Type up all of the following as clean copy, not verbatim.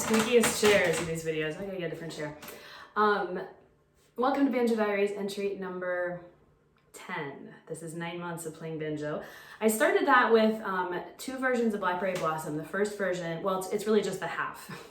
Squeakiest chairs in these videos. I gotta get a different chair. Welcome to Banjo Diaries Entry number 10. This is 9 months of playing banjo. I started that with 2 versions of Blackberry Blossom. The first version, well, it's really just the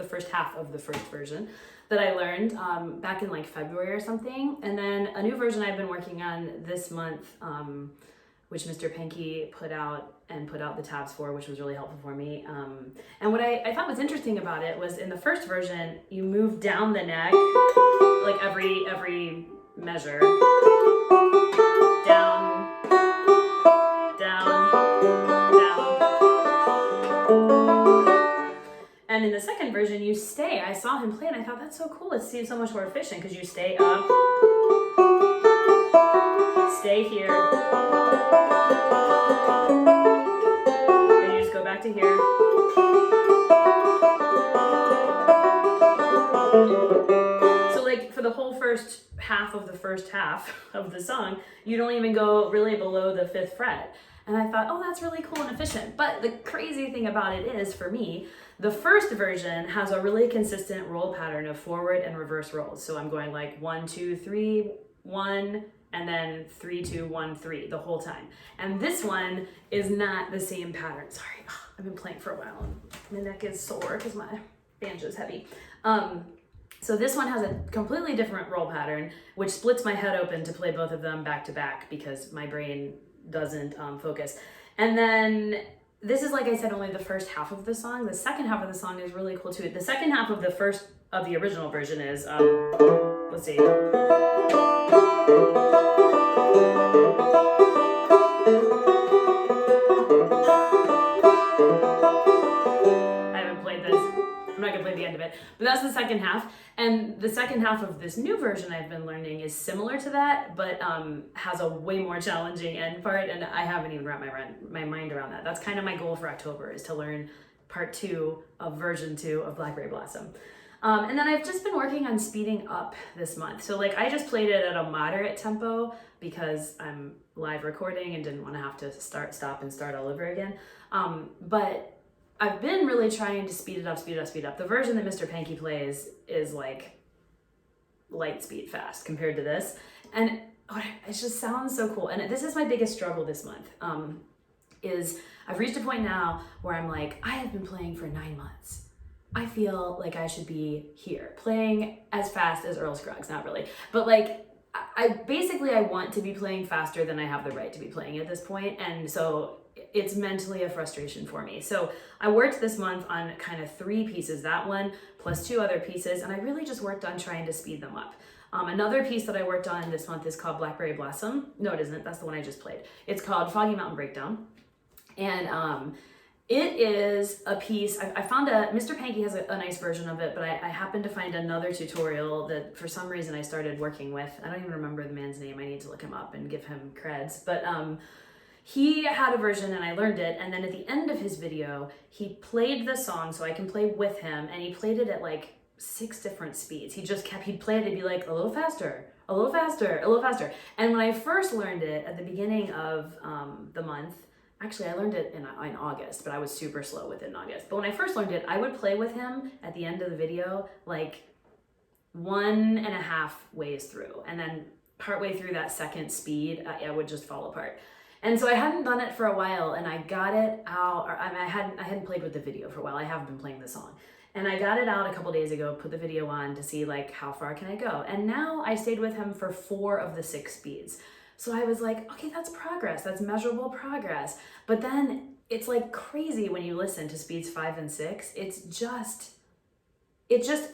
first half of the first version that I learned back in like February or something. And then a new version I've been working on this month, which Mr. Panky put out the tabs for, which was really helpful for me. And what I thought was interesting about it was in the first version, you move down the neck, like every measure. Down, down, down. And in the second version, you stay. I saw him play and I thought, that's so cool. It seems so much more efficient because you stay up, stay here, back to here. So like for the whole first half of the song, you don't even go really below the 5th fret. And I thought, oh, that's really cool and efficient. But the crazy thing about it is, for me, the first version has a really consistent roll pattern of forward and reverse rolls. So I'm going like 1, 2, 3, 1, and then 3, 2, 1, 3 the whole time. And this one is not the same pattern. Sorry, I've been playing for a while and my neck is sore because my banjo's heavy. So this one has a completely different roll pattern, which splits my head open to play both of them back to back because my brain doesn't focus. And then this is, like I said, only the first half of the song. The second half of the song is really cool too. The second half of the original version is, let's see. I'm not gonna play the end of it, but that's the second half. And the second half of this new version I've been learning is similar to that, but has a way more challenging end part, and I haven't even wrapped my mind around that. That's kind of my goal for October, is to learn part 2 of version 2 of Blackberry Blossom. And then I've just been working on speeding up this month. So like I just played it at a moderate tempo because I'm live recording and didn't want to have to stop and start all over again. But I've been really trying to speed it up. The version that Mr. Panky plays is like light speed fast compared to this. And it just sounds so cool. And this is my biggest struggle this month, is I've reached a point now where I'm like, I have been playing for 9 months. I feel like I should be here playing as fast as Earl Scruggs, not really, but like I want to be playing faster than I have the right to be playing at this point. And so it's mentally a frustration for me. So I worked this month on kind of 3 pieces, that one plus 2 other pieces, and I really just worked on trying to speed them up. Another piece that I worked on this month is called Blackberry Blossom. No, it isn't. That's the one I just played. It's called Foggy Mountain Breakdown. And it is a piece, I found Mr. Panky has a nice version of it, but I happened to find another tutorial that for some reason I started working with. I don't even remember the man's name. I need to look him up and give him creds. But he had a version and I learned it, and then at the end of his video, he played the song so I can play with him, and he played it at like 6 different speeds. He'd play it, it'd be like a little faster, a little faster, a little faster. And when I first learned it at the beginning of the month, actually I learned it in August, but I was super slow with it in August. But when I first learned it, I would play with him at the end of the video like 1.5 ways through, and then partway through that second speed, I would just fall apart. And so I hadn't done it for a while, and I got it out, or I hadn't played with the video for a while. I have been playing the song. And I got it out a couple days ago, put the video on to see like how far can I go. And now I stayed with him for 4 of the 6 speeds. So I was like, okay, that's progress, that's measurable progress. But then it's like crazy when you listen to speeds 5 and 6. It just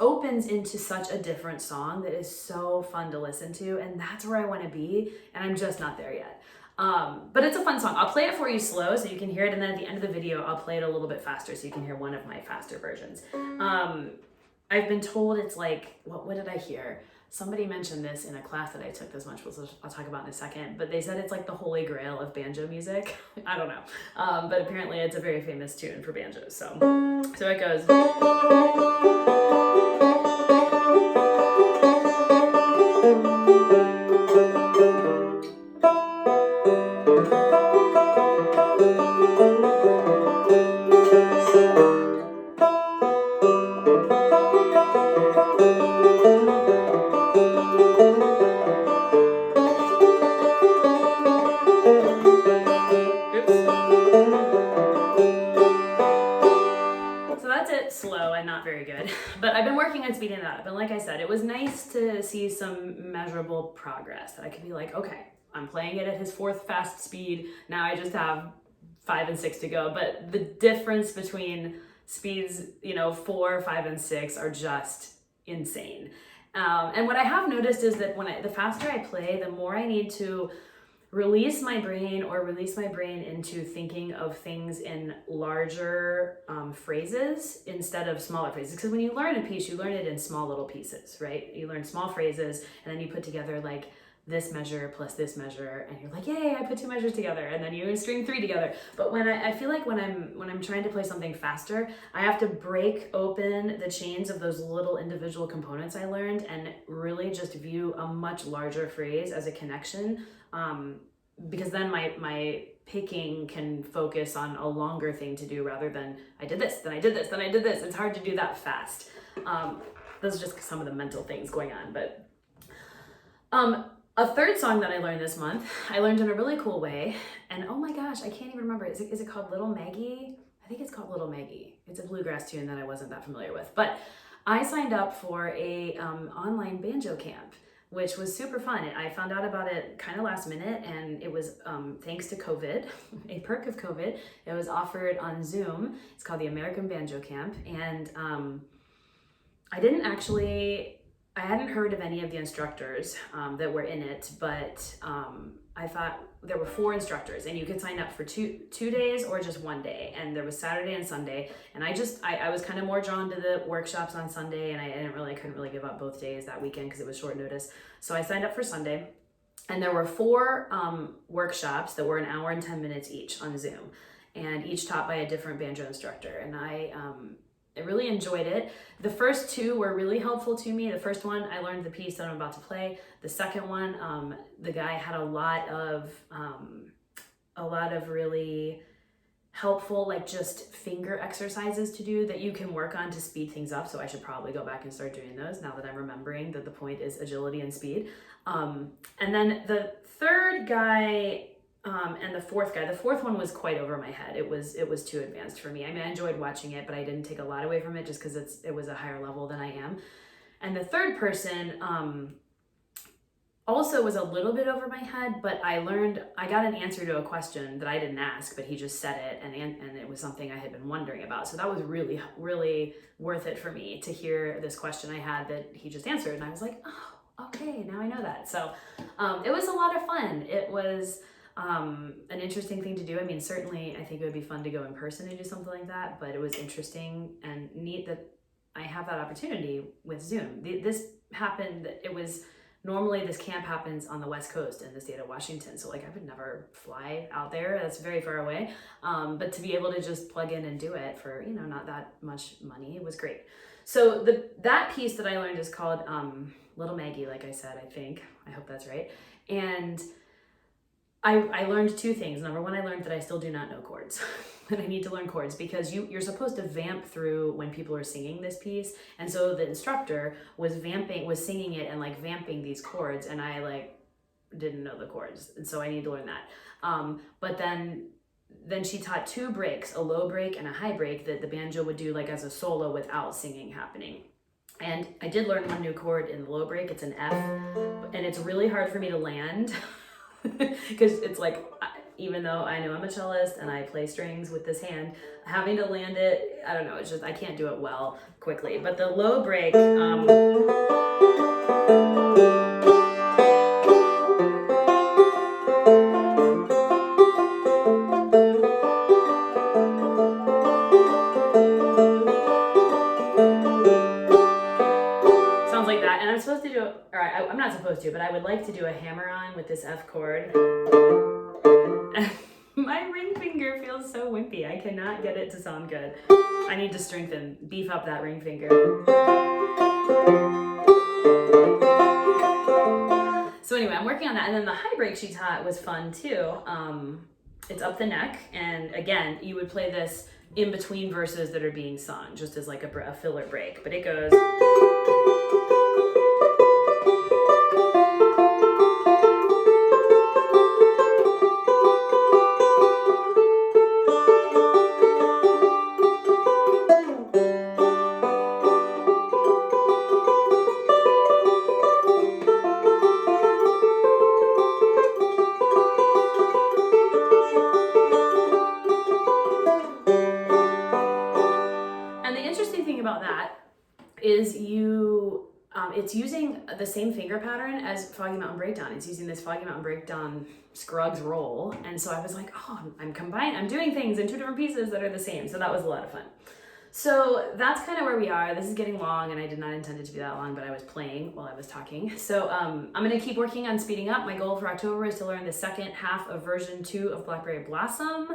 opens into such a different song that is so fun to listen to. And that's where I want to be. And I'm just not there yet. But it's a fun song. I'll play it for you slow so you can hear it, and then at the end of the video I'll play it a little bit faster so you can hear one of my faster versions. I've been told it's like, what did I hear? somebody mentioned this in a class that I took this much, which I'll talk about in a second, but they said it's like the holy grail of banjo music. I don't know. But apparently it's a very famous tune for banjos. So it goes. But I've been working on speeding that up, and like I said, it was nice to see some measurable progress, that I could be like, okay, I'm playing it at his 4th fast speed, now I just have 5 and 6 to go. But the difference between speeds, 4, 5, and 6 are just insane. And what I have noticed is that the faster I play, the more I need to release my brain into thinking of things in larger phrases instead of smaller phrases. Because when you learn a piece, you learn it in small little pieces, right? You learn small phrases, and then you put together like this measure plus this measure, and you're like, yay, I put 2 measures together, and then you string 3 together. But when I feel like when I'm trying to play something faster, I have to break open the chains of those little individual components I learned and really just view a much larger phrase as a connection. Because then my picking can focus on a longer thing to do rather than I did this, then I did this, then I did this. It's hard to do that fast. Those are just some of the mental things going on. But a third song that I learned this month, I learned in a really cool way. And oh my gosh, I can't even remember. Is it called Little Maggie? I think it's called Little Maggie. It's a bluegrass tune that I wasn't that familiar with. But I signed up for a online banjo camp, which was super fun. I found out about it kind of last minute, and it was thanks to COVID, a perk of COVID. It was offered on Zoom. It's called the American Banjo Camp, and I hadn't heard of any of the instructors that were in it, but I thought there were 4 instructors, and you could sign up for two days or just 1 day. And there was Saturday and Sunday, and I was kind of more drawn to the workshops on Sunday, and I couldn't really give up both days that weekend because it was short notice. So I signed up for Sunday, and there were 4 workshops that were an hour and 10 minutes each on Zoom, and each taught by a different banjo instructor. And I really enjoyed it. The first 2 were really helpful to me. The first one, I learned the piece that I'm about to play. The second one, the guy had a lot of really helpful, like just finger exercises to do that you can work on to speed things up. So I should probably go back and start doing those now that I'm remembering that the point is agility and speed. And then the third guy, and the fourth one was quite over my head. It was too advanced for me. I mean, I enjoyed watching it, but I didn't take a lot away from it just because it was a higher level than I am. And the third person also was a little bit over my head, but I got an answer to a question that I didn't ask, but he just said it, and it was something I had been wondering about. So that was really, really worth it for me to hear this question I had that he just answered, and I was like, oh, okay, now I know that. So it was a lot of fun. It was an interesting thing to do. I mean, certainly I think it would be fun to go in person and do something like that, but it was interesting and neat that I have that opportunity with Zoom. This happened, normally this camp happens on the West Coast in the state of Washington, so like I would never fly out there. That's very far away. But to be able to just plug in and do it for, not that much money, it was great. So that piece that I learned is called Little Maggie, like I said, I hope that's right. And I learned 2 things. Number one, I learned that I still do not know chords. And I need to learn chords because you're supposed to vamp through when people are singing this piece. And so the instructor was singing it and like vamping these chords, and I didn't know the chords. And so I need to learn that. But then she taught 2 breaks, a low break and a high break that the banjo would do like as a solo without singing happening. And I did learn one new chord in the low break. It's an F, and it's really hard for me to land. Because it's like, even though I know I'm a cellist and I play strings with this hand, having to land it, I don't know, it's just, I can't do it well quickly. But the low break, sounds like that. And I'm supposed to do it, all right, supposed to, but I would like to do a hammer-on with this F chord. My ring finger feels so wimpy. I cannot get it to sound good. I need to beef up that ring finger. So anyway, I'm working on that. And then the high break she taught was fun too. It's up the neck. And again, you would play this in between verses that are being sung, just as like a filler break. But it goes... is it's using the same finger pattern as Foggy Mountain Breakdown. It's using this Foggy Mountain Breakdown Scruggs roll. And so I was like, oh, I'm doing things in two different pieces that are the same. So that was a lot of fun. So that's kind of where we are. This is getting long, and I did not intend it to be that long, but I was playing while I was talking. So I'm gonna keep working on speeding up. My goal for October is to learn the second half of version 2 of Blackberry Blossom.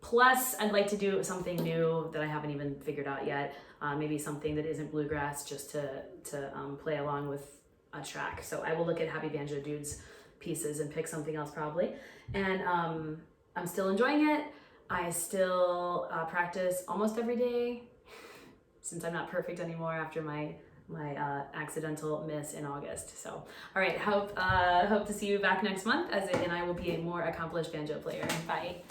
Plus, I'd like to do something new that I haven't even figured out yet. Maybe something that isn't bluegrass, just to play along with a track. So I will look at Happy Banjo Dude's pieces and pick something else probably. And I'm still enjoying it. I still practice almost every day, since I'm not perfect anymore after my accidental miss in August. So, all right, hope to see you back next month, and I will be a more accomplished banjo player. Bye.